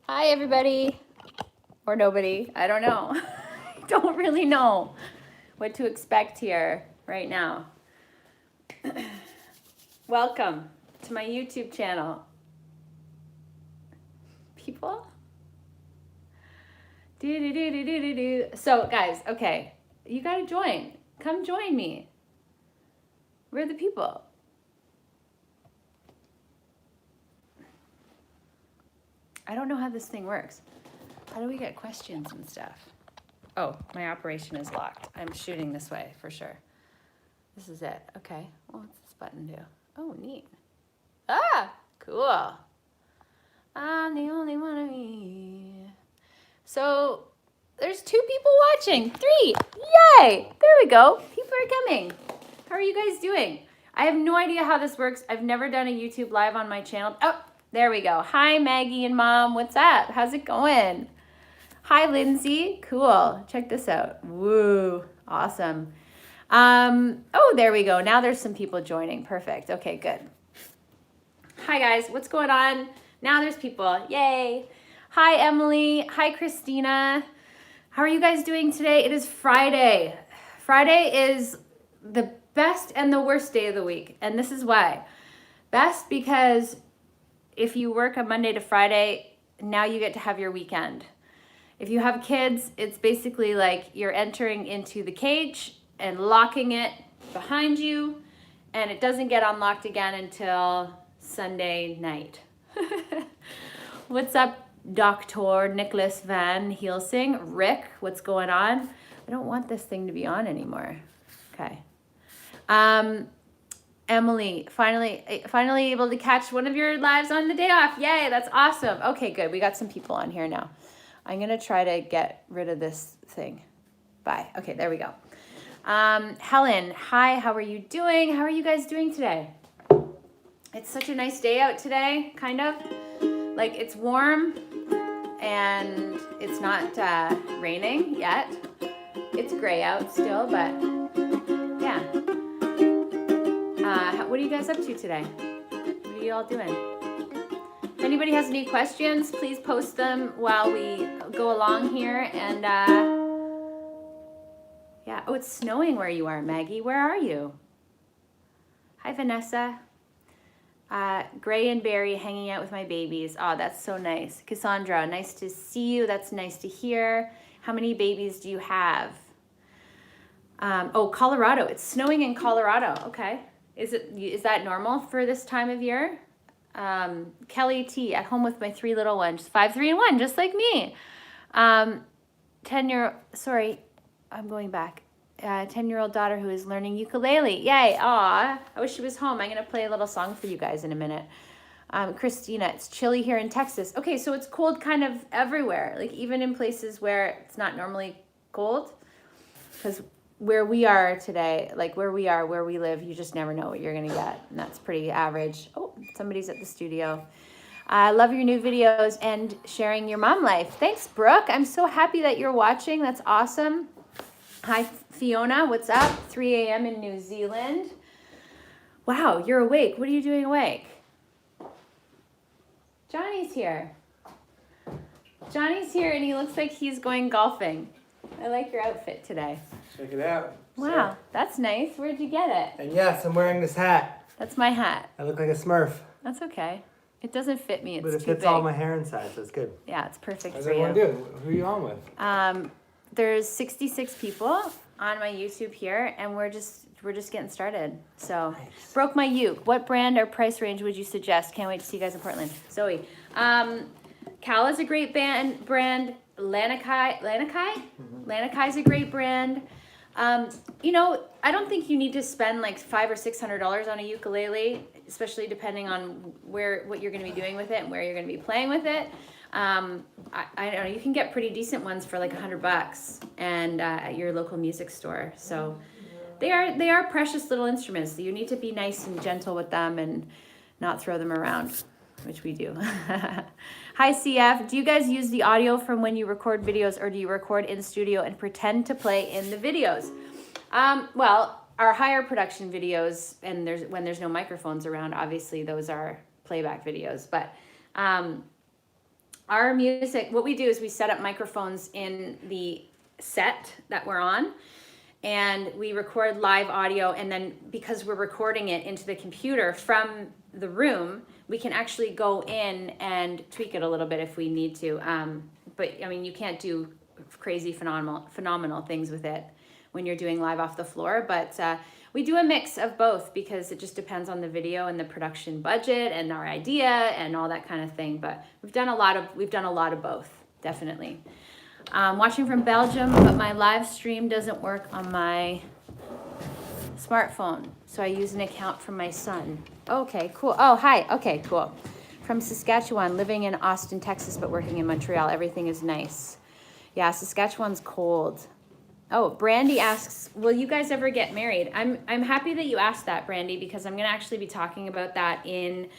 Hi, everybody. Or nobody. I don't know. I don't really know what to expect here right now. Welcome to my YouTube channel. People? So, guys, okay. You got to join. Come join me. We're the people. I don't know how this thing works. How do we get questions and stuff? Oh, my operation is locked. I'm shooting this way for sure. This is it. Okay. Well, what's this button do? Oh, neat. Ah, cool. I'm the only one of me. So there's 2 people watching. 3. Yay! There we go. People are coming. How are you guys doing? I have no idea how this works. I've never done a YouTube live on my channel. Oh, there we go. Hi, Maggie and Mom. What's up? How's it going? Hi, Lindsay. Cool. Check this out. Woo. Awesome. Oh, there we go. Now there's some people joining. Perfect. Okay, good. Hi, guys. What's going on? Now there's people. Yay. Hi, Emily. Hi, Christina. How are you guys doing today? It is Friday. Friday is the best and the worst day of the week. And this is why. Best because if you work on Monday to Friday, now you get to have your weekend. If you have kids, it's basically like you're entering into the cage and locking it behind you, and it doesn't get unlocked again until Sunday night. What's up, Dr. Nicholas Van Helsing? Rick, what's going on? I don't want this thing to be on anymore. Okay. Emily, finally able to catch one of your lives on the day off. Yay, that's awesome. Okay, good. We got some people on here now. I'm going to try to get rid of this thing. Bye. Okay, there we go. Helen, hi, how are you doing? How are you guys doing today? It's such a nice day out today, kind of. Like, it's warm and it's not raining yet. It's gray out still, but yeah. What are you guys up to today? What are you all doing? If anybody has any questions, please post them while we go along here. And yeah, oh, it's snowing where you are, Maggie. Where are you? Hi, Vanessa. Gray and Barry hanging out with my babies. Oh, that's so nice. Cassandra, nice to see you. That's nice to hear. How many babies do you have? Oh, Colorado. It's snowing in Colorado. Okay. Is that normal for this time of year? Kelly T, at home with my 3 little ones. 5, 3, and 1, just like me. 10-year-old, sorry, I'm going back. 10-year-old daughter who is learning ukulele. Yay. Aw, I wish she was home. I'm going to play a little song for you guys in a minute. Christina, it's chilly here in Texas. Okay, so it's cold kind of everywhere, like even in places where it's not normally cold. Because where we are today, like where we live, you just never know what you're going to get. And that's pretty average. Oh, somebody's at the studio. I love your new videos and sharing your mom life. Thanks, Brooke. I'm so happy that you're watching. That's awesome. Hi, Fiona. What's up? 3 a.m. in New Zealand. Wow, you're awake. What are you doing awake? Johnny's here. Johnny's here, and he looks like he's going golfing. I like your outfit today. Check it out. Wow, So, that's nice. Where'd you get it? and yes, I'm wearing this hat. That's my hat. I look like a Smurf. That's okay. It doesn't fit me. It's But it too fits big. all my hair inside, so it's good. Yeah, it's perfect How's for everyone you. doing? Who are you on with? There's 66 people on my YouTube here, and we're just getting started. So, Nice. broke my uke. What brand or price range would you suggest? Can't wait to see you guys in Portland. Zoe, Cal is a great brand. Lanakai is a great brand. You know, I don't think you need to spend like $500 or $600 on a ukulele, especially depending on what you're going to be doing with it and where you're going to be playing with it. I don't know, you can get pretty decent ones for like $100 and at your local music store. So they are precious little instruments. You need to be nice and gentle with them and not throw them around, which we do. Hi, CF. Do you guys use the audio from when you record videos, or do you record in studio and pretend to play in the videos? Well, our higher production videos, and when there's no microphones around, obviously those are playback videos. But our music, what we do is we set up microphones in the set that we're on, and we record live audio, and then because we're recording it into the computer from the room, we can actually go in and tweak it a little bit if we need to. But I mean, you can't do crazy phenomenal things with it when you're doing live off the floor, but we do a mix of both because it just depends on the video and the production budget and our idea and all that kind of thing. But we've done a lot of both, definitely. Watching from Belgium, but my live stream doesn't work on my smartphone, so I use an account from my son. Okay, cool. Oh, hi. Okay, cool. From Saskatchewan, living in Austin, Texas, but working in Montreal. Everything is nice. Yeah, Saskatchewan's cold. Oh, Brandy asks, will you guys ever get married? I'm happy that you asked that, Brandy, because I'm going to actually be talking about that in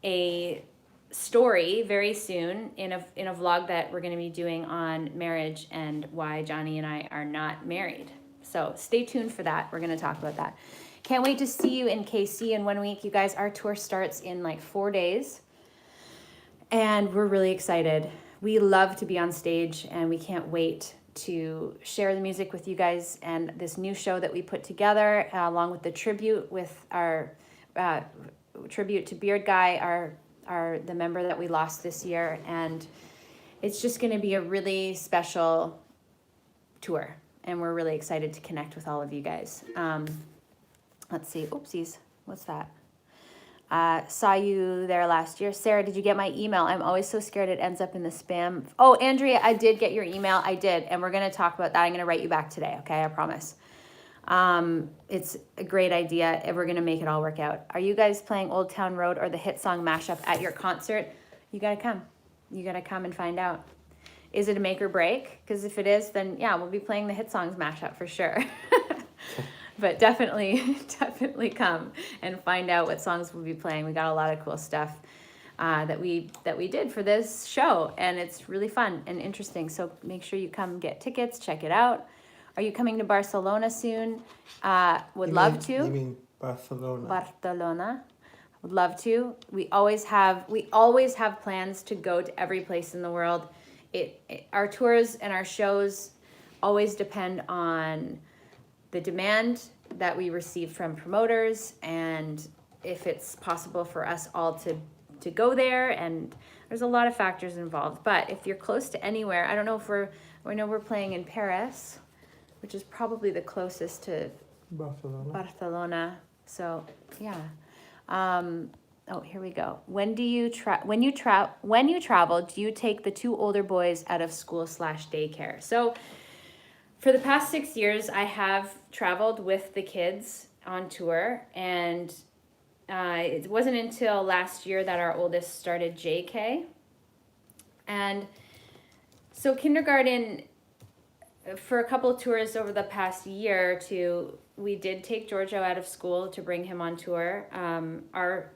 a story very soon in a vlog that we're going to be doing on marriage and why Johnny and I are not married. So stay tuned for that. We're going to talk about that. Can't wait to see you in KC in 1 week. You guys, our tour starts in like 4 days. And we're really excited. We love to be on stage, and we can't wait to share the music with you guys and this new show that we put together, along with the tribute with our tribute to Beard Guy, the member that we lost this year. And it's just going to be a really special tour, and we're really excited to connect with all of you guys. Let's see. Oopsies. What's that? Saw you there last year. Sarah, did you get my email? I'm always so scared it ends up in the spam. Oh, Andrea, I did get your email. I did. And we're going to talk about that. I'm going to write you back today. Okay. I promise. It's a great idea. And we're going to make it all work out. Are you guys playing Old Town Road or the hit song mashup at your concert? You got to come. You got to come and find out. Is it a make or break? Because if it is, then yeah, we'll be playing the hit songs mashup for sure. But definitely come and find out what songs we'll be playing. We got a lot of cool stuff that we did for this show, and it's really fun and interesting. So make sure you come get tickets, check it out. Are you coming to Barcelona soon? Love to. You mean Barcelona? Barcelona. Would love to. We always have plans to go to every place in the world. Our tours and our shows always depend on the demand that we receive from promoters, and if it's possible for us all to go there, and there's a lot of factors involved. But if you're close to anywhere, I know we're playing in Paris, which is probably the closest to Barcelona. So yeah. Oh, here we go. When you travel, do you take the 2 older boys out of school/daycare? So for the past 6 years, I have traveled with the kids on tour, and it wasn't until last year that our oldest started JK. And so kindergarten, for a couple of tours over the past year or two, we did take Giorgio out of school to bring him on tour. Our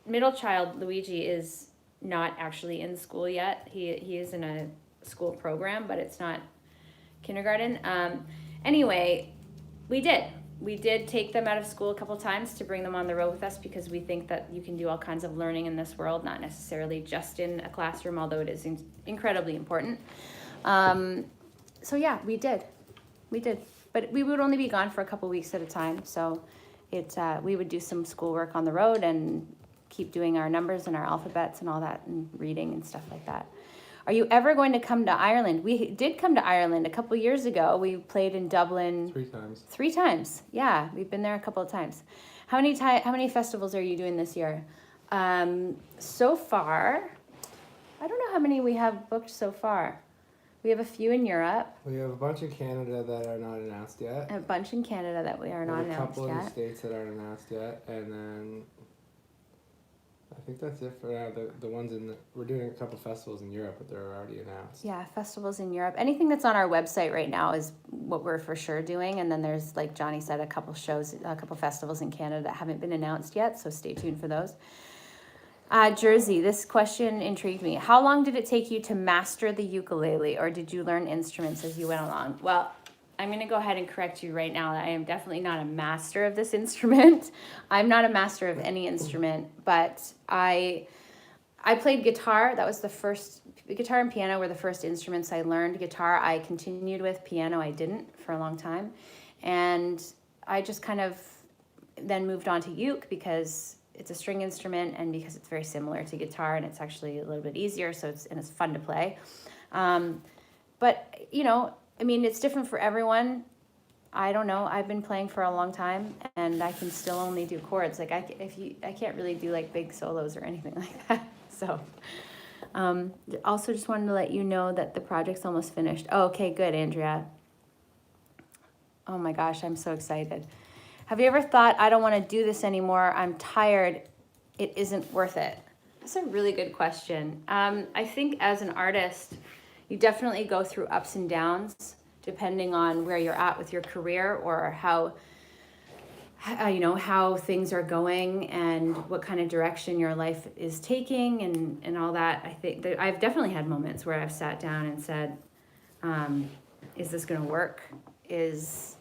middle child, Luigi, is not actually in school yet. He is in a school program, but it's not kindergarten. Anyway, we did take them out of school a couple times to bring them on the road with us, because we think that you can do all kinds of learning in this world, not necessarily just in a classroom, although it is incredibly important. So yeah, we did, but we would only be gone for a couple weeks at a time. So we would do some schoolwork on the road and keep doing our numbers and our alphabets and all that, and reading and stuff like that. Are you ever going to come to Ireland? We did come to Ireland a couple years ago. We played in Dublin 3 times. 3 times. Yeah, we've been there a couple of times. How many festivals are you doing this year? So far, I don't know how many we have booked so far. We have a few in Europe. We have a bunch in Canada that are not announced yet. A bunch in Canada that we are not announced yet. A couple in the States that aren't announced yet, and then I think that's it for now. The ones we're doing a couple festivals in Europe, but they're already announced. Yeah, festivals in Europe. Anything that's on our website right now is what we're for sure doing. And then there's, like Johnny said, a couple festivals in Canada that haven't been announced yet. So stay tuned for those. Jersey, this question intrigued me. How long did it take you to master the ukulele, or did you learn instruments as you went along? Well, I'm going to go ahead and correct you right now. I am definitely not a master of this instrument. I'm not a master of any instrument, but I I played guitar. That was guitar and piano were the first instruments I learned. Guitar I continued with, piano I didn't for a long time. And I just kind of then moved on to uke because it's a string instrument and because it's very similar to guitar and it's actually a little bit easier, so it's fun to play. But, it's different for everyone. I don't know. I've been playing for a long time, and I can still only do chords. Like I can't really do like big solos or anything like that. So, also just wanted to let you know that the project's almost finished. Oh, okay, good, Andrea. Oh my gosh, I'm so excited. Have you ever thought, I don't want to do this anymore, I'm tired, it isn't worth it? That's a really good question. I think as an artist, you definitely go through ups and downs depending on where you're at with your career or how things are going and what kind of direction your life is taking and all that. I think that I've definitely had moments where I've sat down and said, is this going to work? If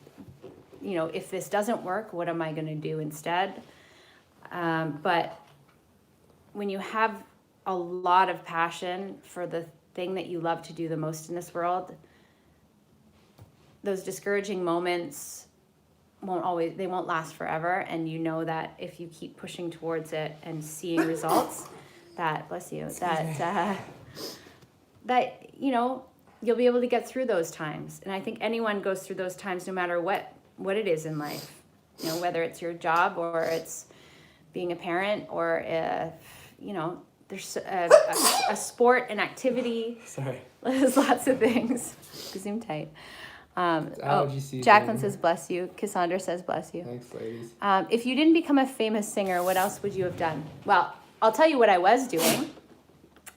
this doesn't work, what am I going to do instead? But when you have a lot of passion for the thing that you love to do the most in this world, those discouraging moments won't last forever. And you know that if you keep pushing towards it and seeing results, you'll be able to get through those times. And I think anyone goes through those times no matter what it is in life, whether it's your job or it's being a parent or, there's a sport, an activity. Sorry. There's lots of things. Zoom tight. Allergy season. Jacqueline says, bless you. Cassandra says, bless you. Thanks, ladies. If you didn't become a famous singer, what else would you have done? Well, I'll tell you what I was doing.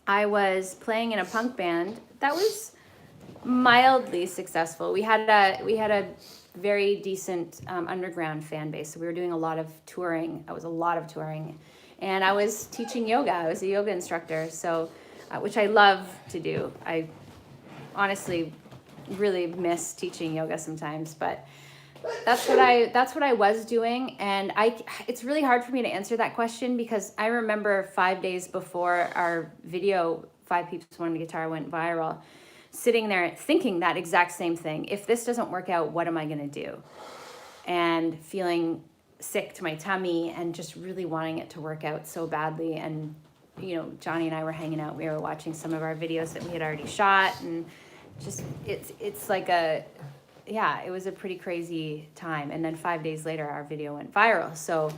I was playing in a punk band that was mildly successful. We had a very decent underground fan base. So we were doing a lot of touring. It was a lot of touring. And I was teaching yoga. I was a yoga instructor, so which I love to do. I honestly really miss teaching yoga sometimes, but that's what I was doing. And it's really hard for me to answer that question because I remember 5 days before our video, 5 Peeps One Guitar, went viral, sitting there thinking that exact same thing. If this doesn't work out, what am I going to do? And feeling sick to my tummy and just really wanting it to work out so badly. And, Johnny and I were hanging out. We were watching some of our videos that we had already shot. And just, it's like it was a pretty crazy time. And then 5 days later, our video went viral. So,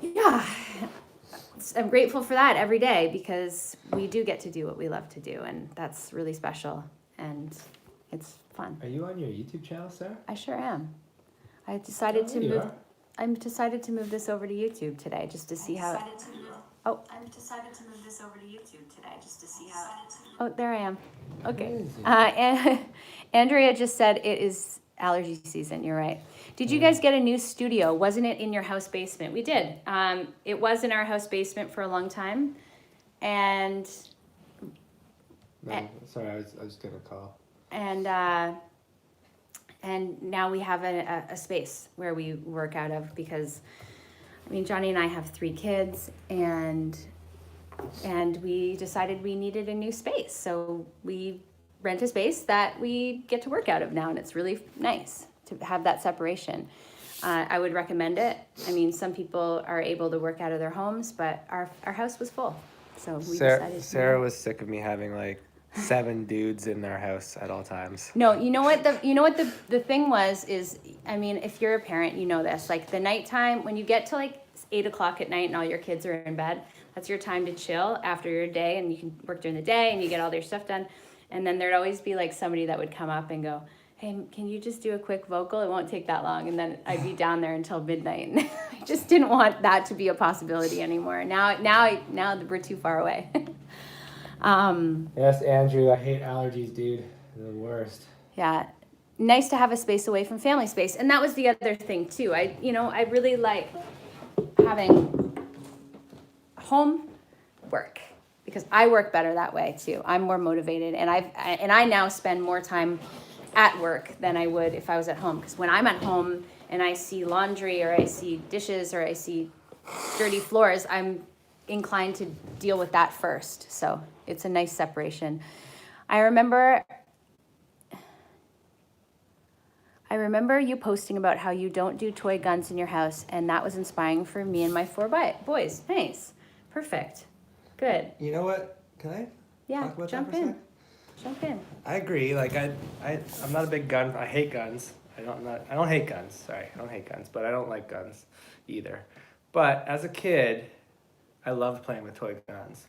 yeah. I'm grateful for that every day because we do get to do what we love to do, and that's really special and it's fun. Are you on your YouTube channel, Sarah? I sure am. I decided to move. I'm decided to move this over to YouTube today just to see how. I've decided to move this over to YouTube today just to see how. Oh, there I am. Okay. And Andrea just said it is allergy season. You're right. Did you guys get a new studio? Wasn't it in your house basement? We did. It was in our house basement for a long time. And... No, sorry, I was going to call. And now we have a space where we work out of because, Johnny and I have 3 kids and we decided we needed a new space. So we rent a space that we get to work out of now, and it's really nice to have that separation. I would recommend it. Some people are able to work out of their homes, but our house was full, so we decided. Sarah was sick of me having 7 dudes in their house at all times. No, you know what the thing was is, if you're a parent, you know this. The nighttime when you get to 8 o'clock at night and all your kids are in bed, that's your time to chill after your day, and you can work during the day and you get all their stuff done. And then there'd always be somebody that would come up and go, hey, can you just do a quick vocal? It won't take that long. And then I'd be down there until midnight. And I just didn't want that to be a possibility anymore. Now we're too far away. Yes, Andrew, I hate allergies, dude. They're the worst. Yeah. Nice to have a space away from family space. And that was the other thing too. I really like having home work because I work better that way too. I'm more motivated, and I now spend more time at work than I would if I was at home. Because when I'm at home and I see laundry or I see dishes or I see dirty floors, inclined to deal with that first. So it's a nice separation. I remember you posting about how you don't do toy guns in your house, and that was inspiring for me and my 4 boys. Nice. Perfect. Good. You know what? Can I talk about jump that for a in. sec? Jump in. I agree. Like I'm not a big gun. I hate guns. I don't hate guns. Sorry, I don't hate guns, but I don't like guns either. But as a kid, I loved playing with toy guns,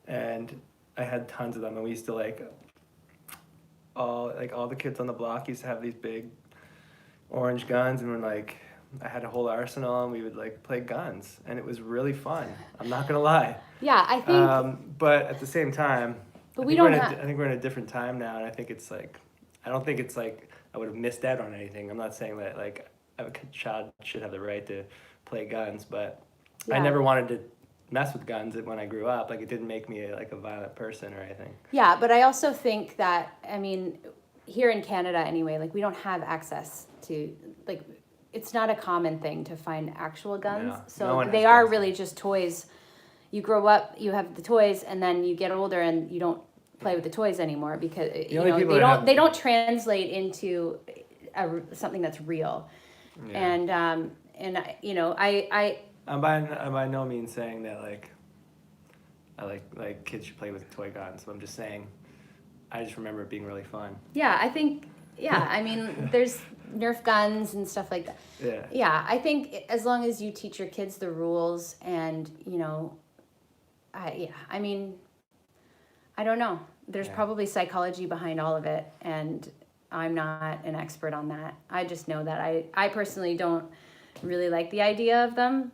and I had tons of them. And we used to all the kids on the block used to have these big orange guns, and I had a whole arsenal, and we would play guns, and it was really fun. I'm not gonna lie. Yeah, I think. But at the same time, But I we think don't I think we're in a different time now, and I think it's I don't think it's I would have missed out on anything. I'm not saying that a child should have the right to play guns, but I never wanted to mess with guns when I grew up. It didn't make me a violent person or anything. Yeah, but I also think that, I mean, here in Canada anyway, we don't have access to, it's not a common thing to find actual guns. No, So no one they has are guns. really just toys. You grow up, you have the toys, and then you get older and you don't play with the toys anymore because they don't translate into something that's real. Yeah. And I'm by no means saying that I like kids should play with toy guns. I'm just saying I just remember it being really fun. yeah, I think, I mean, there's Nerf guns and stuff like that. Yeah. Yeah, I think as long as you teach your kids the rules and, I mean, I don't know. There's probably psychology behind all of it, and I'm not an expert on that. I just know that I personally don't really like the idea of them,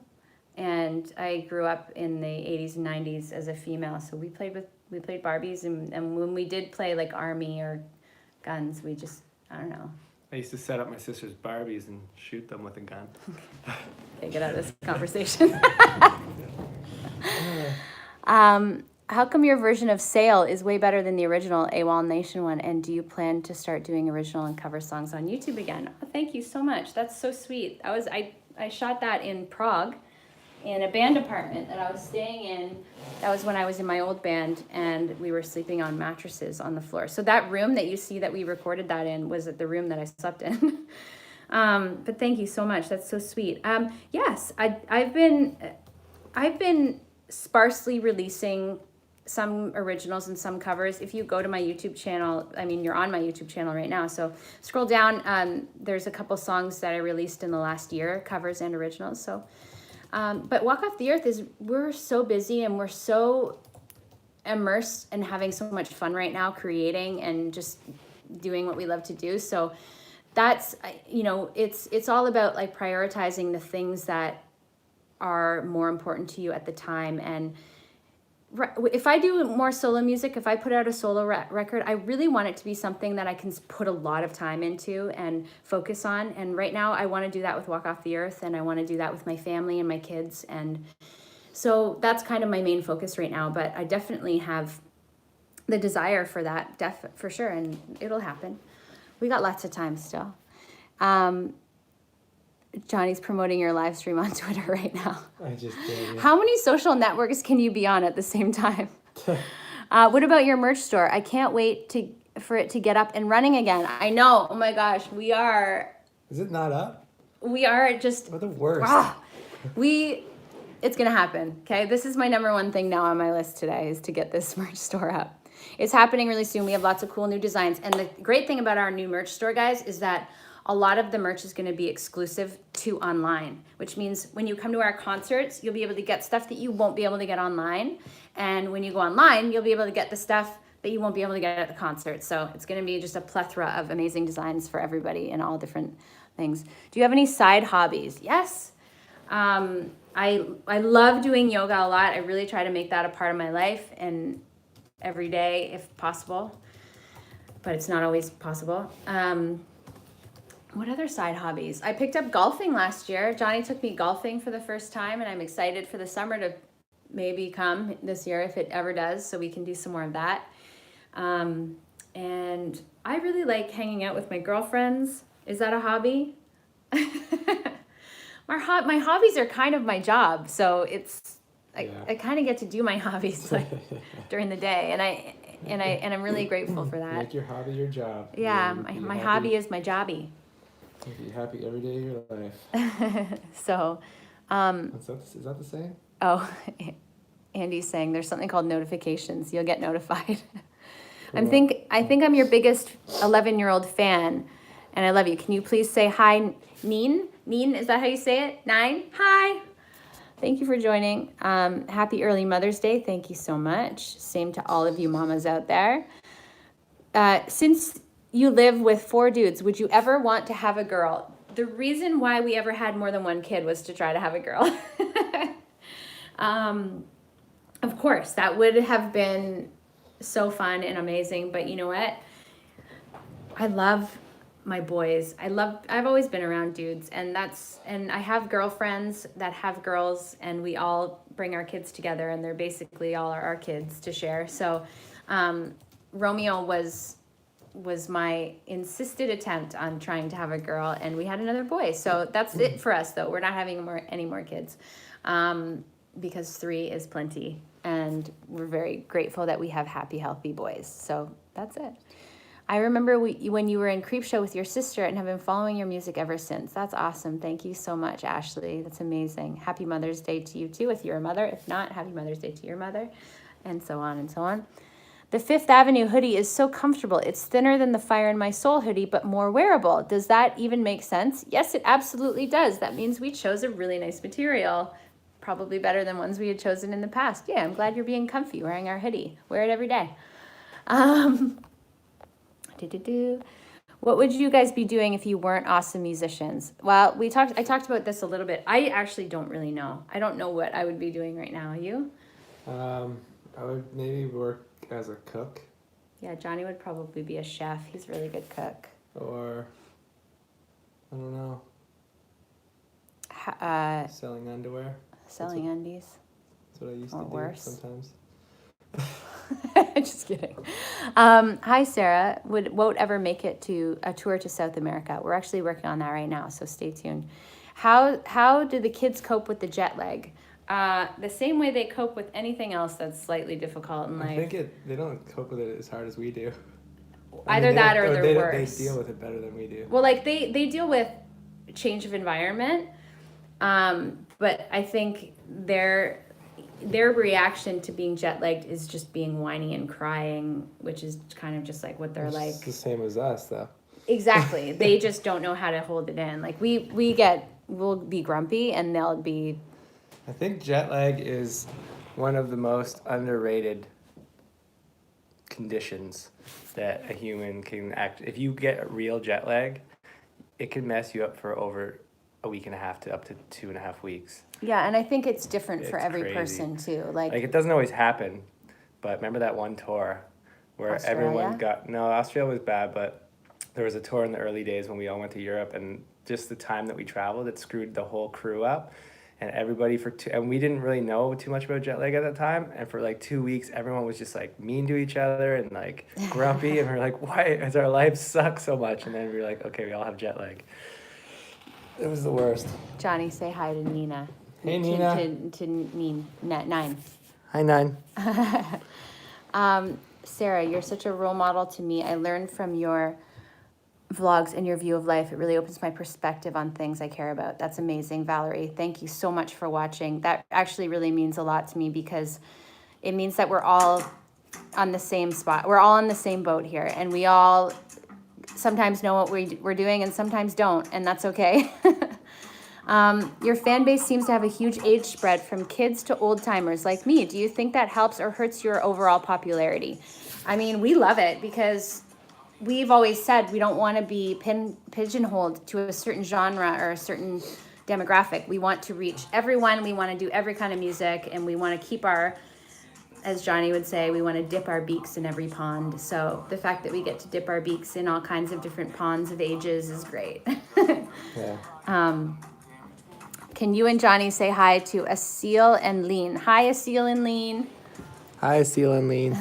and I grew up in the 80s and 90s as a female, so we played Barbies, and when we did play army or guns, we just, I don't know. I used to set up my sister's Barbies and shoot them with a gun. Okay, get out of this conversation. How come your version of Sail is way better than the original AWOL Nation one? And do you plan to start doing original and cover songs on YouTube again? Oh, thank you so much. That's so sweet. I shot that in Prague in a band apartment that I was staying in. That was when I was in my old band, and we were sleeping on mattresses on the floor. So that room that you see that we recorded that in was the room that I slept in. But thank you so much. That's so sweet. Yes, I've been sparsely releasing some originals and some covers. If you go to my YouTube channel, I mean, you're on my YouTube channel right now, so scroll down. There's a couple songs that I released in the last year, covers and originals. So, but Walk Off the Earth we're so busy and we're so immersed and having so much fun right now, creating and just doing what we love to do. So that's, it's all about prioritizing the things that are more important to you at the time. And if I do more solo music, if I put out a solo record, I really want it to be something that I can put a lot of time into and focus on. And right now I want to do that with Walk Off the Earth, and I want to do that with my family and my kids. And so that's kind of my main focus right now, but I definitely have the desire for that, for sure, and it'll happen. We got lots of time still. Johnny's promoting your live stream on Twitter right now. I just did. Yeah. How many social networks can you be on at the same time? What about your merch store? I can't wait for it to get up and running again. I know. Oh my gosh, we are. Is it not up? We are just. We're the worst. It's gonna happen. Okay, this is my number one thing now on my list today is to get this merch store up. It's happening really soon. We have lots of cool new designs, and the great thing about our new merch store, guys, is that a lot of the merch is going to be exclusive to online, which means when you come to our concerts, you'll be able to get stuff that you won't be able to get online. And when you go online, you'll be able to get the stuff that you won't be able to get at the concert. So it's going to be just a plethora of amazing designs for everybody in all different things. Do you have any side hobbies? Yes. I love doing yoga a lot. I really try to make that a part of my life and every day if possible, but it's not always possible. What other side hobbies? I picked up golfing last year. Johnny took me golfing for the first time, and I'm excited for the summer to maybe come this year if it ever does, so we can do some more of that. And I really like hanging out with my girlfriends. Is that a hobby? My hobbies are kind of my job, so I kind of get to do my hobbies like during the day, and I'm really grateful for that. Make your hobby your job. Yeah, You'll my be hobby is my jobby. You'll be happy every day of your life. So, Is that the same? oh, Andy's saying there's something called notifications. You'll get notified. I think I'm your biggest 11-year-old fan, and I love you. Can you please say hi, Neen? Neen, is that how you say it? 9? Hi. Thank you for joining. Happy early Mother's Day. Thank you so much. Same to all of you mamas out there. Since you live with 4 dudes, would you ever want to have a girl? The reason why we ever had more than one kid was to try to have a girl. Of course, that would have been so fun and amazing, but you know what? I love my boys. I've always been around dudes, and I have girlfriends that have girls, and we all bring our kids together, and they're basically all our kids to share. So, Romeo was my insisted attempt on trying to have a girl, and we had another boy. So that's it for us, though. We're not having any more kids, because 3 is plenty, and we're very grateful that we have happy, healthy boys. So that's it. I remember when you were in Creepshow with your sister and have been following your music ever since. That's awesome. Thank you so much, Ashley. That's amazing. Happy Mother's Day to you too, if you're a mother. If not, happy Mother's Day to your mother, and so on and so on. The Fifth Avenue hoodie is so comfortable. It's thinner than the Fire in My Soul hoodie, but more wearable. Does that even make sense? Yes, it absolutely does. That means we chose a really nice material, probably better than ones we had chosen in the past. Yeah, I'm glad you're being comfy wearing our hoodie. Wear it every day. What would you guys be doing if you weren't awesome musicians? Well, I talked about this a little bit. I actually don't really know. I don't know what I would be doing right now. You? I would maybe work as a cook. Yeah, Johnny would probably be a chef. He's a really good cook. Or, I don't know. Selling underwear. Selling undies. That's what I used Or to do worse. sometimes. Just kidding. Hi, Sarah. Won't ever make it to a tour to South America. We're actually working on that right now, so stay tuned. How do the kids cope with the jet lag? The same way they cope with anything else that's slightly difficult in life. I think they don't cope with it as hard as we do. Either that or they're worse. They deal with it better than we do. Well, like they deal with change of environment, but I think their reaction to being jet lagged is just being whiny and crying, which is kind of just like what they're like. It's the same as us, though. Exactly. They just don't know how to hold it in. Like we'll be grumpy and they'll be. I think jet lag is one of the most underrated conditions that a human can act. If you get a real jet lag, it can mess you up for over a week and a half to up to 2.5 weeks. Yeah, and I think it's different for every crazy. person too. Like it doesn't always happen, but remember that one tour where Australia? everyone Australia was bad, but there was a tour in the early days when we all went to Europe, and just the time that we traveled, it screwed the whole crew up. And everybody and we didn't really know too much about jet lag at that time. And for like 2 weeks, everyone was just like mean to each other and like grumpy. And we're like, why does our life suck so much? And then we were like, okay, we all have jet lag. It was the worst. Johnny, say hi to Nina. Hey, Nina. To Nine. Hi, Nine. Sarah, you're such a role model to me. I learned from your vlogs and your view of life. It really opens my perspective on things I care about. That's amazing, Valerie. Thank you so much for watching. That actually really means a lot to me because it means that we're all on the same spot. We're all on the same boat here, and we all sometimes know what we're doing and sometimes don't, and that's okay. Your fan base seems to have a huge age spread from kids to old timers like me. Do you think that helps or hurts your overall popularity? I mean, we love it because we've always said we don't want to be pigeonholed to a certain genre or a certain demographic. We want to reach everyone. We want to do every kind of music, and we want to keep as Johnny would say, we want to dip our beaks in every pond. So the fact that we get to dip our beaks in all kinds of different ponds of ages is great. Yeah. Can you and Johnny say hi to Asil and Lean? Hi, Asil and Lean. Hi, Seal and Lean.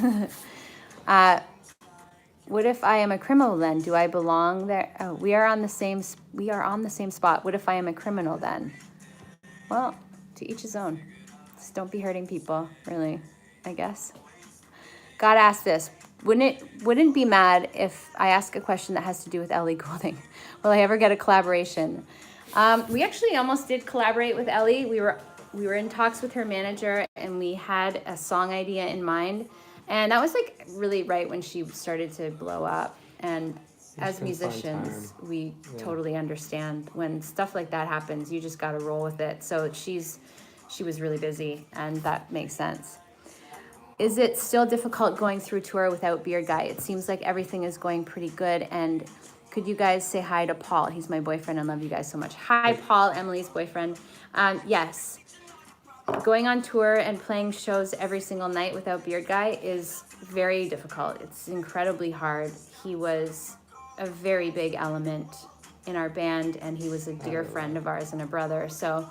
What if I am a criminal then? Do I belong there? Oh, we are on the same spot. What if I am a criminal then? Well, to each his own. Just don't be hurting people, really, I guess. God asked this. Wouldn't be mad if I ask a question that has to do with Ellie Goulding. Will I ever get a collaboration? We actually almost did collaborate with Ellie. We were in talks with her manager, and we had a song idea in mind. And that was like really right when she started to blow up. And as musicians, we totally understand when stuff like that happens. You just got to roll with it. So she was really busy, and that makes sense. Is it still difficult going through tour without Beard Guy? It seems like everything is going pretty good. And could you guys say hi to Paul? He's my boyfriend. I love you guys so much. Hi, Paul, Emily's boyfriend. Yes. Going on tour and playing shows every single night without Beard Guy is very difficult. It's incredibly hard. He was a very big element in our band, and he was a dear friend of ours and a brother. So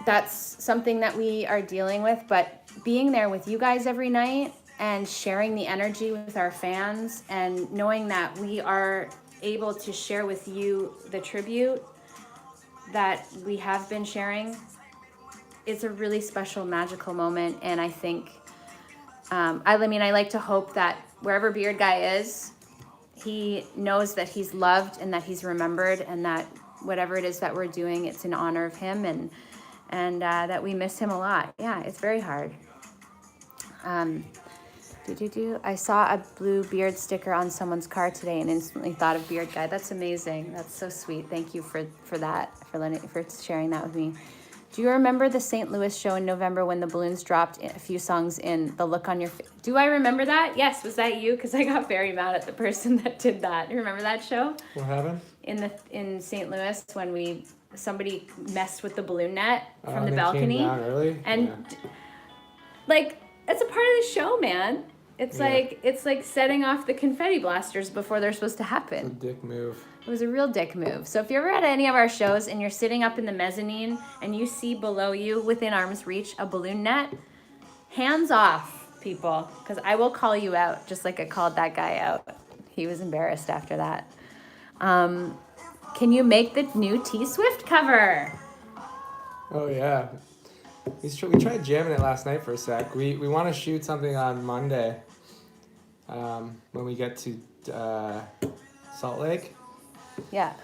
that's something that we are dealing with, but being there with you guys every night and sharing the energy with our fans and knowing that we are able to share with you the tribute that we have been sharing, it's a really special, magical moment. And I think, I like to hope that wherever Beard Guy is, he knows that he's loved and that he's remembered, and that whatever it is that we're doing, it's in honor of him, and that we miss him a lot. Yeah, it's very hard. I saw a blue beard sticker on someone's car today and instantly thought of Beard Guy. That's amazing. That's so sweet. Thank you for that, for sharing that with me. Do you remember the St. Louis show in November when the balloons dropped a few songs in? The look on your face. Do I remember that? Yes. Was that you? Because I got very mad at the person that did that. You remember that show? What happened? In St. Louis when somebody messed with the balloon net from the they balcony. Came down early? And like, that's a part of the show, man. It's like setting off the confetti blasters before they're supposed to happen. It's a dick move. It was a real dick move. So if you're ever at any of our shows and you're sitting up in the mezzanine and you see below you, within arm's reach, a balloon net, hands off, people, because I will call you out, just like I called that guy out. He was embarrassed after that. Can you make the new T-Swift cover? Oh, yeah. We tried jamming it last night for a sec. We want to shoot something on Monday when we get to Salt Lake. Yeah.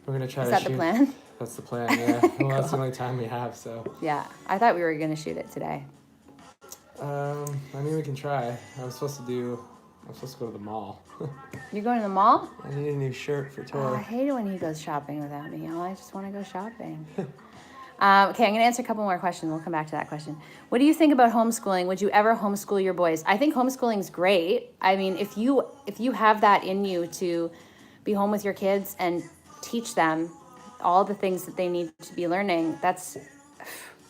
We're going to try Is to that shoot. the plan? That's the plan, yeah. Well, that's the only time we have, so. Yeah. I thought we were going to shoot it today. We can try. I'm supposed to go to the mall. You're going to the mall? I need a new shirt for tour. Oh, I hate it when he goes shopping without me. I just want to go shopping. Okay, I'm going to answer a couple more questions. We'll come back to that question. What do you think about homeschooling? Would you ever homeschool your boys? I think homeschooling's great. I mean, if you have that in you to be home with your kids and teach them all the things that they need to be learning, that's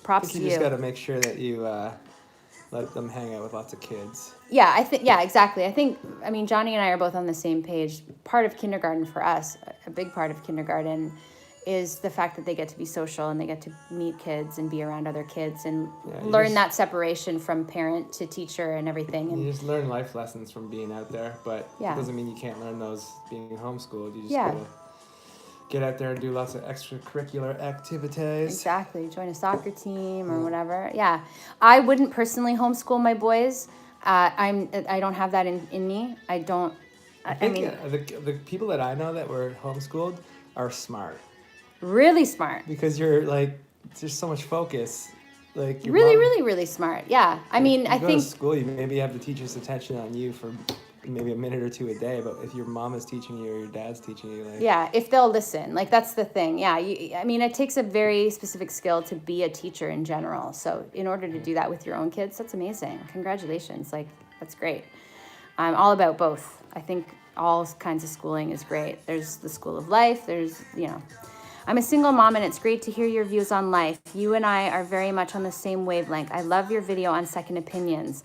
props to you. You just got to make sure that you let them hang out with lots of kids. Yeah, exactly. I mean, Johnny and I are both on the same page. Part of kindergarten for us, a big part of kindergarten, is the fact that they get to be social and they get to meet kids and be around other kids and learn that separation from parent to teacher and everything. And you just learn life lessons from being out there, but it doesn't mean you can't learn those being homeschooled. You just gotta get out there and do lots of extracurricular activities. Exactly. Join a soccer team or whatever. Yeah. I wouldn't personally homeschool my boys. I don't have that in me. I don't. I mean, the people that I know that were homeschooled are smart. Really smart. Because you're like, there's so much focus. Like your really, mom, really, really smart. Yeah. I mean, I think. You go to school, you maybe have the teacher's attention on you for maybe a minute or two a day, but if your mom is teaching you or your dad's teaching you, like. Yeah, if they'll listen. Like, that's the thing. Yeah. I mean, it takes a very specific skill to be a teacher in general. So in order to do that with your own kids, that's amazing. Congratulations. Like, that's great. I'm all about both. I think all kinds of schooling is great. There's the school of life. There's, I'm a single mom, and it's great to hear your views on life. You and I are very much on the same wavelength. I love your video on second opinions.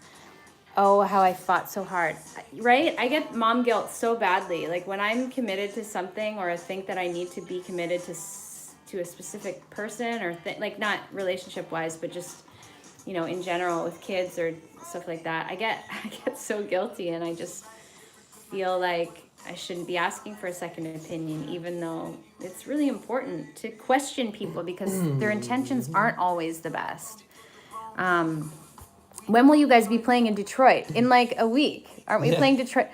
Oh, how I fought so hard. Right? I get mom guilt so badly. Like, when I'm committed to something or I think that I need to be committed to a specific person or like not relationship-wise, but just, in general with kids or stuff like that, I get so guilty, and I just feel like I shouldn't be asking for a second opinion, even though it's really important to question people because their intentions aren't always the best. When will you guys be playing in Detroit? In like a week. Aren't we playing Detroit?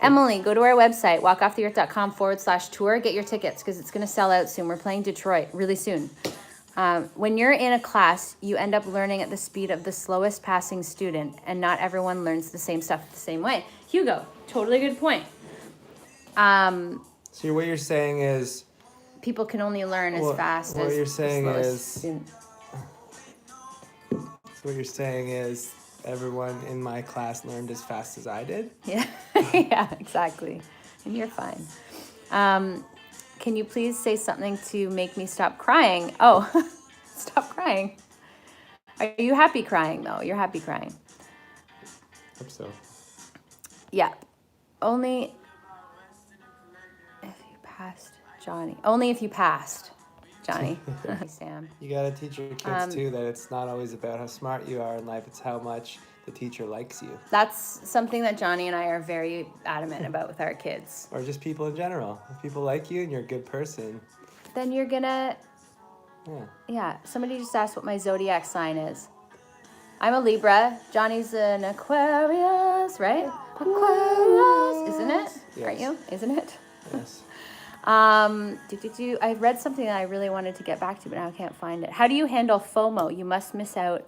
Emily, go to our website, walkofftheearth.com/tour. Get your tickets because it's going to sell out soon. We're playing Detroit really soon. When you're in a class, you end up learning at the speed of the slowest passing student, and not everyone learns the same stuff the same way. Hugo, totally good point. So what you're saying is People can only learn as fast as what you're saying the slowest is student. so what you're saying is everyone in my class learned as fast as I did. Yeah, yeah, exactly. And you're fine. Can you please say something to make me stop crying? Oh, stop crying. Are you happy crying, though? You're happy crying. Hope so. Yeah. Only if you passed, Johnny. Only if you passed, Johnny. Sam. You gotta teach your kids too that it's not always about how smart you are in life, it's how much the teacher likes you. That's something that Johnny and I are very adamant about with our kids. Or just people in general. If people like you and you're a good person. Then you're gonna, Yeah. somebody just asked what my Zodiac sign is. I'm a Libra. Johnny's an Aquarius, right? Aquarius, isn't it? Yes. Aren't you? Isn't it? Yes. I read something that I really wanted to get back to, but now I can't find it. How do you handle FOMO? You must miss out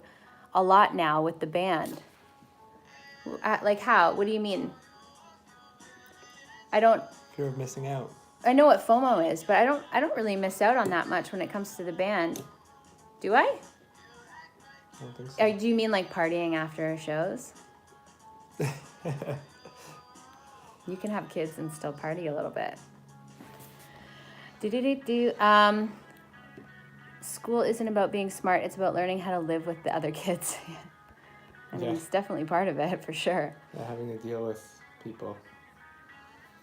a lot now with the band. Like how? What do you mean? Fear of missing out. I know what FOMO is, but I don't really miss out on that much when it comes to the band. Do I? I don't think so. Do you mean like partying after shows? You can have kids and still party a little bit. School isn't about being smart. It's about learning how to live with the other kids. I mean, it's definitely part of it, for sure. Yeah, having to deal with people.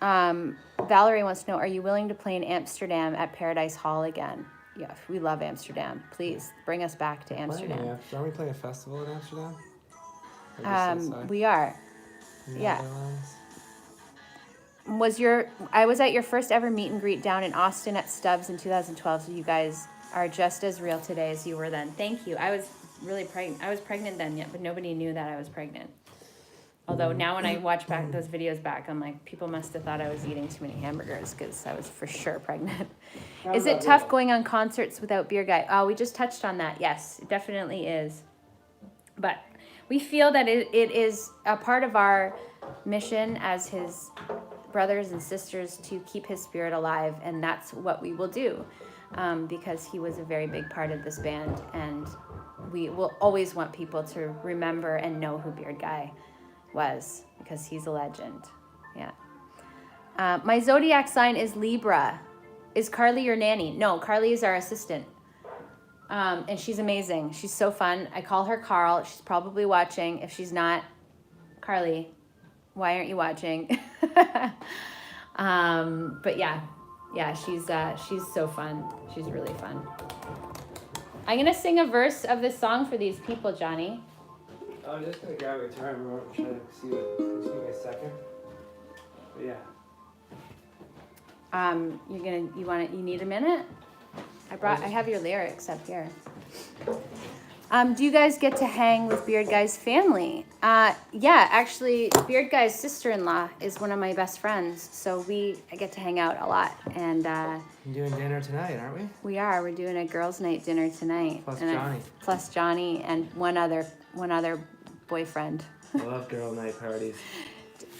Valerie wants to know, are you willing to play in Amsterdam at Paradise Hall again? Yeah, we love Amsterdam. Please, bring us back to Amsterdam. Aren't we playing a festival in Amsterdam? We are. In the Yeah. Netherlands? I was at your first ever meet and greet down in Austin at Stubbs in 2012, so you guys are just as real today as you were then. Thank you. I was really pregnant. I was pregnant then, but nobody knew that I was pregnant. Although now when I watch back those videos back, I'm like, people must have thought I was eating too many hamburgers because I was for sure pregnant. Is it tough going on concerts without Beer Guy? Oh, we just touched on that. Yes, it definitely is. But we feel that it is a part of our mission as his brothers and sisters to keep his spirit alive, and that's what we will do, because he was a very big part of this band, and we will always want people to remember and know who Beard Guy was, because he's a legend. Yeah. My Zodiac sign is Libra. Is Carly your nanny? No, Carly is our assistant. And she's amazing. She's so fun. I call her Carl. She's probably watching. If she's not, Carly, why aren't you watching? But yeah, she's so fun. She's really fun. I'm gonna sing a verse of this song for these people, Johnny. I'm just gonna grab a guitar and try to see what. Just give me a second. But yeah. You need a minute? I have your lyrics up here. Do you guys get to hang with Beard Guy's family? Yeah, actually, Beard Guy's sister-in-law is one of my best friends, so I get to hang out a lot. And We're doing dinner tonight, aren't we? we are. We're doing a girls' night dinner tonight. Plus And Johnny. Plus Johnny and one other boyfriend. I love girl night parties.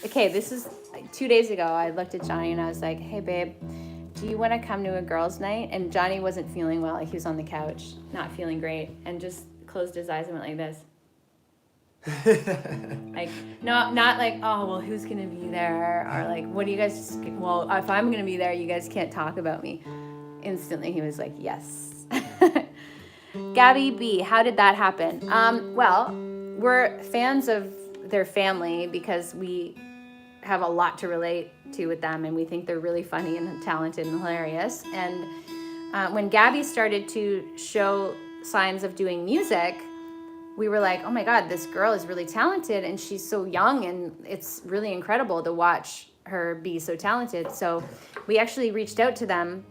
Okay, this is 2 days ago. I looked at Johnny and I was like, "Hey, babe, do you want to come to a girls' night?" And Johnny wasn't feeling well. He was on the couch, not feeling great, and just closed his eyes and went like this. Like, no, not like, "Oh, well, who's going to be there?" Or like, "What do you guys, well, if I'm going to be there, you guys can't talk about me." Instantly, he was like, "Yes." Gabby B, how did that happen? Well, we're fans of their family because we have a lot to relate to with them, and we think they're really funny and talented and hilarious. And when Gabby started to show signs of doing music, we were like, oh my God, this girl is really talented and she's so young and it's really incredible to watch her be so talented. So we actually reached out to them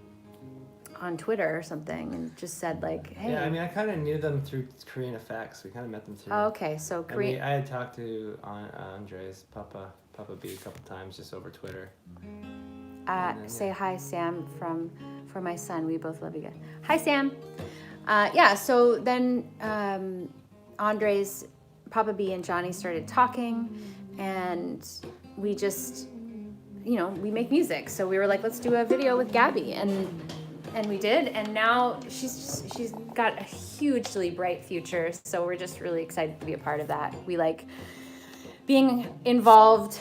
on Twitter or something and just said like, hey. Yeah, I mean, I kind of knew them through Korean Effects. We kind of met them through. Oh, okay, so Korean. I had talked to Andre's Papa B a couple times just over Twitter. Say hi, Sam, for my son. We both love you guys. Hi, Sam. Yeah, so then Andre's Papa B and Johnny started talking, and we just, we make music. So we were like, let's do a video with Gabby, and we did, and now she's got a hugely bright future. So we're just really excited to be a part of that. We like being involved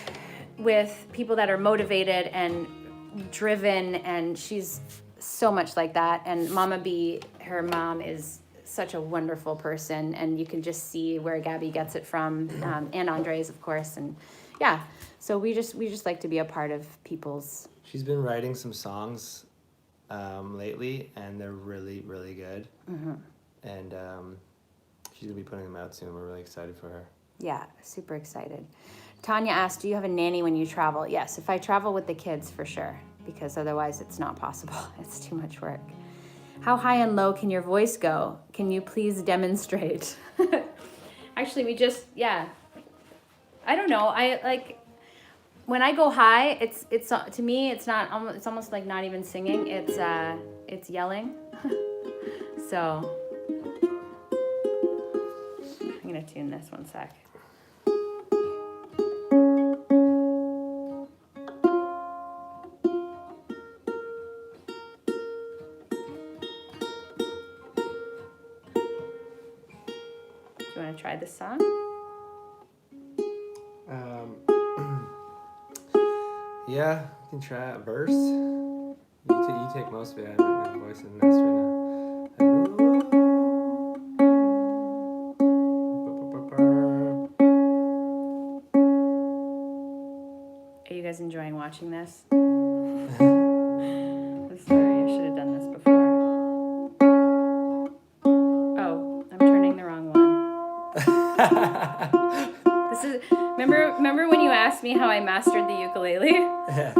with people that are motivated and driven, and she's so much like that. And Mama B, her mom, is such a wonderful person, and you can just see where Gabby gets it from, and Andres, of course. And yeah, so we just like to be a part of people's. She's been writing some songs lately, and they're really, really good. Mm-hmm. And she's gonna be putting them out soon. We're really excited for her. Yeah, super excited. Tanya asked, do you have a nanny when you travel? Yes, if I travel with the kids, for sure, because otherwise it's not possible. It's too much work. How high and low can your voice go? Can you please demonstrate? Actually, I don't know. I like, when I go high, it's to me, it's almost like not even singing. It's yelling. So I'm gonna tune this one sec. Do you want to try this song? Yeah, you can try a verse. You take most of it. My voice is messed right Are you guys enjoying watching this? I'm sorry, I should have done this before. Oh, I'm turning the wrong one. This is remember when you asked me how I mastered the ukulele? Yeah.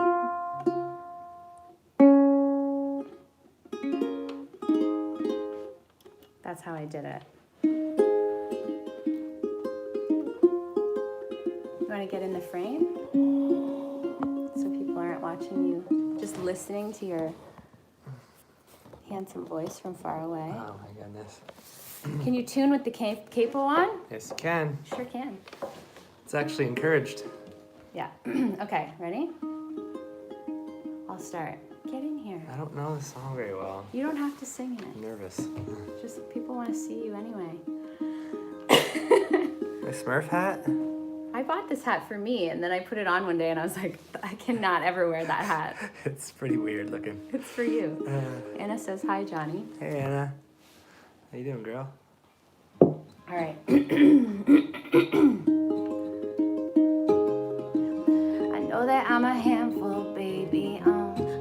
That's how I did it. You want to get in the frame? So people aren't watching you, just listening to your handsome voice from far away. Oh my goodness. Can you tune with the capo on? Yes, you can. Sure can. It's actually encouraged. Yeah. Okay, ready? I'll start. Get in here. I don't know the song very well. You don't have to sing I'm it. nervous. Just people want to see you anyway. My Smurf hat? I bought this hat for me, and then I put it on one day, and I was like, I cannot ever wear that hat. It's pretty weird looking. It's for you. Anna says, hi, Johnny. Hey, Anna. How you doing, girl? All right. I know that I'm a handful, baby. I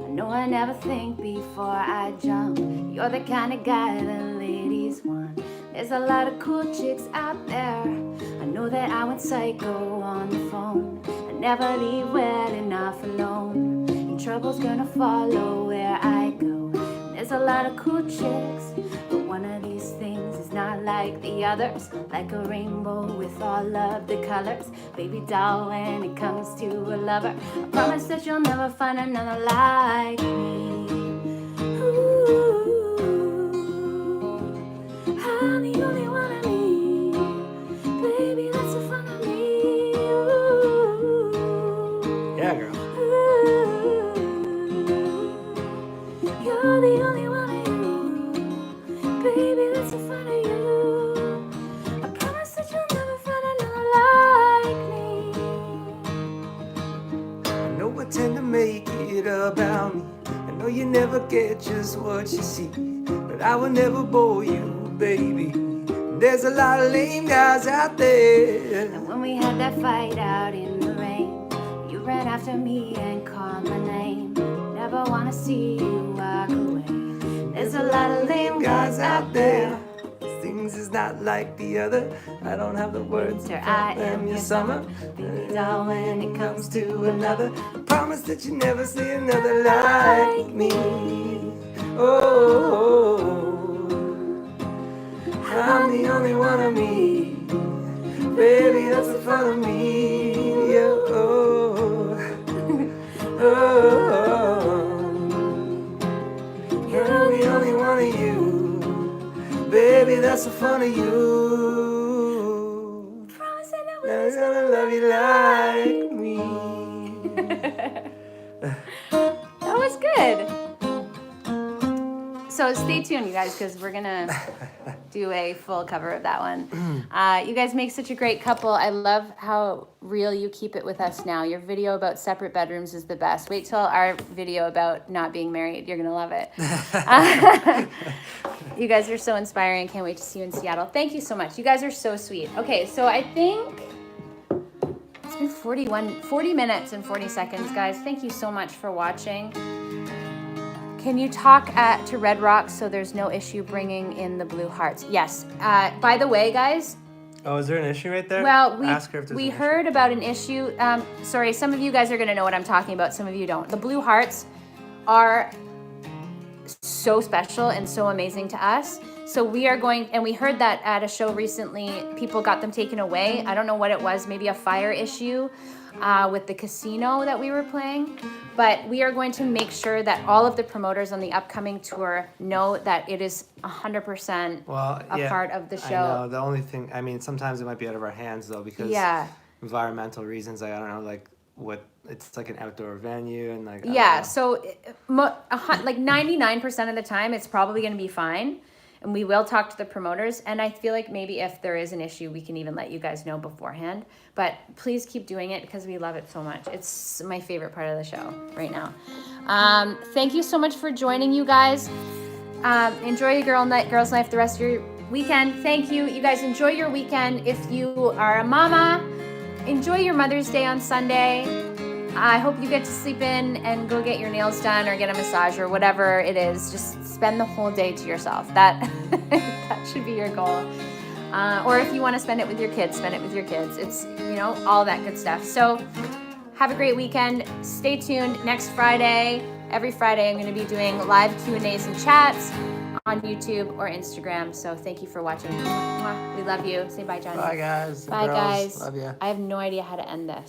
know I never think before I jump. You're the kind of guy the ladies want. There's a lot of cool chicks out there. I know that I went psycho on the phone. I never leave well enough alone. And trouble's gonna follow where I go. There's a lot of cool chicks, but one of these things is not like the others. Like a rainbow with all of the colors. Baby doll, when it comes to a lover, I promise that you'll never find another like me. Ooh, I'm the only one I need. Baby, that's so fun of me. Ooh, Yeah, girl. you're the only one of you. Baby, that's so fun of you. I promise that you'll never find another like me. I know I tend to make it about me. I know you never get just what you see. But I will never bore you, baby. There's a lot of lame guys out there. And when we had that fight out in the rain, you ran after me and called my name. Never wanna see you walk away. There's a lot of lame guys out there. Sing things is not like the other. I don't have the words. Winter, I am your summer. Baby doll, when it comes to another. Promise that you never see another like me. Oh, I'm the only one of me. Baby, that's the fun of me. Yeah, oh, you're the only one of you. Baby, that's the fun of you. Promise I know Never gonna love you like me. That was good. So stay tuned, you guys, because we're gonna do a full cover of that one. You guys make such a great couple. I love how real you keep it with us now. Your video about separate bedrooms is the best. Wait till our video about not being married. You're gonna love it. You guys are so inspiring. Can't wait to see you in Seattle. Thank you so much. You guys are so sweet. Okay, so I think it's been 40 minutes and 40 seconds, guys. Thank you so much for watching. Can you talk to Red Rocks so there's no issue bringing in the blue hearts? Yes. By the way, guys. Oh, is there an issue right there? Well, Ask her if there's we an heard about an issue. Sorry, some of you guys are going to know what I'm talking about. Some of you don't. The blue hearts are so special and so amazing to us. So we are going, and we heard that at a show recently, people got them taken away. I don't know what it was, maybe a fire issue with the casino that we were playing. But we are going to make sure that all of the promoters on the upcoming tour know that it is 100% a part of the show. I know. The only thing, I mean, sometimes it might be out of our hands though, because environmental reasons. Like, I don't know, like what it's like an outdoor venue and like. So like 99% of the time, it's probably going to be fine. And we will talk to the promoters. And I feel like maybe if there is an issue, we can even let you guys know beforehand. But please keep doing it because we love it so much. It's my favorite part of the show right now. Thank you so much for joining, you guys. Enjoy your girls' life the rest of your weekend. Thank you. You guys enjoy your weekend. If you are a mama, enjoy your Mother's Day on Sunday. I hope you get to sleep in and go get your nails done or get a massage or whatever it is. Just spend the whole day to yourself. That should be your goal. Or if you want to spend it with your kids, spend it with your kids. It's, all that good stuff. So have a great weekend. Stay tuned. Next Friday, every Friday, I'm going to be doing live Q&As and chats on YouTube or Instagram. So thank you for watching. We love you. Say bye, John. Bye, guys. Bye, guys. Love you. I have no idea how to end this.